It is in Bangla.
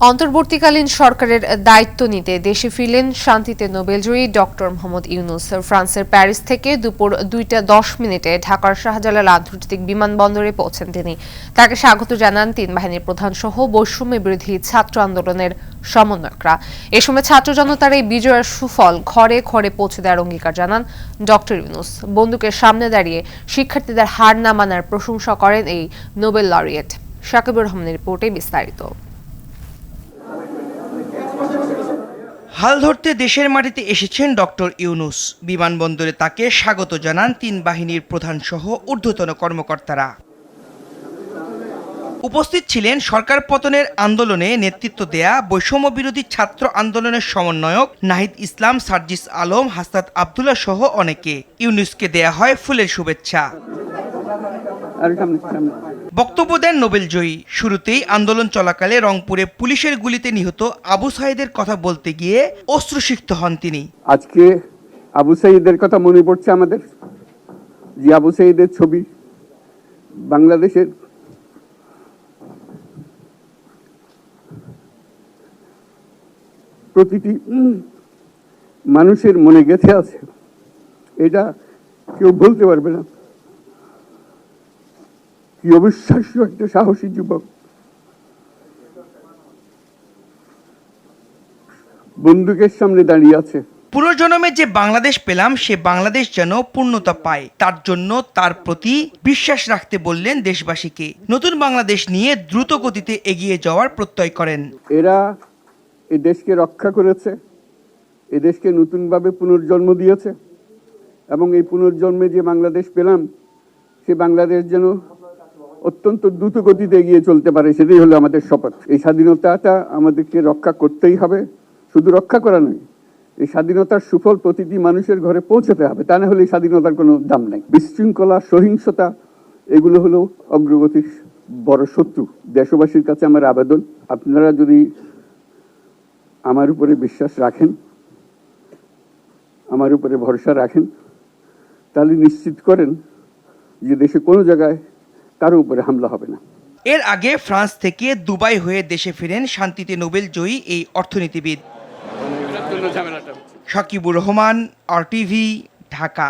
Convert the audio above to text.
অন্তর্বর্তীকালীন সরকারের দায়িত্ব নিতে দেশে ফিরলেন শান্তিতে নোবেলজয়ী ডক্টর মোহাম্মদ ইউনূস। ফ্রান্সের প্যারিস থেকে দুপুর 2টা 10 মিনিটে ঢাকার শাহজালাল আন্তর্জাতিক বিমানবন্দরে পৌঁছেন তিনি। তাকে স্বাগত জানান তিন বাহিনীর প্রধান সহ বৈষম্য বিরোধী ছাত্র আন্দোলনের সমন্বয়করা। এ সময় ছাত্র জনতার এই বিজয়ের সুফল ঘরে ঘরে পৌঁছে দেওয়ার অঙ্গীকার জানান ডক্টর ইউনূস। বন্দুকের সামনে দাঁড়িয়ে শিক্ষার্থীদের হার না মানার প্রশংসা করেন এই নোবেল লরিয়েট। শাকিবুর রহমানের রিপোর্টে বিস্তারিত। হাল ধরতে দেশের মাটিতে এসেছেন ডক্টর ইউনূস। বিমানবন্দরে তাকে স্বাগত জানান তিন বাহিনীর প্রধান সহ ঊর্ধ্বতন কর্মকর্তারা। উপস্থিত ছিলেন সরকার পতনের আন্দোলনে নেতৃত্ব দেয়া বৈষম্য বিরোধী ছাত্র আন্দোলনের সমন্বয়ক নাহিদ ইসলাম, সার্জিস আলম, হাসনাত আবদুল্লাহ সহ অনেকে। ইউনূসকে দেয়া হয় ফুলের শুভেচ্ছা। বক্তব্য দেন নোবেলজয়ী। শুরুতেই আন্দোলন চলাকালে রংপুরে পুলিশের গুলিতে নিহত আবু সাঈদের কথা বলতে গিয়ে অশ্রুসিক্ত হন তিনি। আজকে আবু সাঈদের কথা মনে পড়ছে আমাদের, যে আবু সাঈদের ছবি বাংলাদেশের প্রতিটি মানুষের মনে গেঁথে আছে, এটা কেউ বলতে পারবে না। কি অবিশ্বাস্য একটা সাহসী যুবক, বন্দুকের সামনে দাঁড়িয়ে আছে। পুনর্জন্মে যে বাংলাদেশ পেলাম সে বাংলাদেশ যেন পূর্ণতা পায়, তার জন্য তার প্রতি বিশ্বাস রাখতে বললেন দেশবাসীকে। নতুন বাংলাদেশ নিয়ে দ্রুত গতিতে এগিয়ে যাওয়ার প্রত্যয় করেন। এরা এই দেশকে রক্ষা করেছে, এই দেশকে নতুনভাবে পুনর্জন্ম দিয়েছে, এবং এই পুনর্জন্মে যে বাংলাদেশ পেলাম সে বাংলাদেশ যেন অত্যন্ত দ্রুত গতিতে এগিয়ে চলতে পারে, সেটাই হলো আমাদের শপথ। এই স্বাধীনতাটা আমাদেরকে রক্ষা করতেই হবে, শুধু রক্ষা করা নয়, এই স্বাধীনতার সুফল প্রতিটি মানুষের ঘরে পৌঁছাতে হবে, তা না হলে এই স্বাধীনতার কোনো দাম নাই। বিশৃঙ্খলা, সহিংসতা এগুলো হলো অগ্রগতির বড় শত্রু। দেশবাসীর কাছে আমার আবেদন, আপনারা যদি আমার উপরে বিশ্বাস রাখেন, আমার উপরে ভরসা রাখেন, তাহলে নিশ্চিত করেন যে দেশে কোনো জায়গায় কারো উপরে হামলা হবে না। এর আগে ফ্রান্স থেকে দুবাই হয়ে দেশে ফিরেন শান্তিতে নোবেলজয়ী এই অর্থনীতিবিদ। শাকিবুর রহমান, RTV, ঢাকা।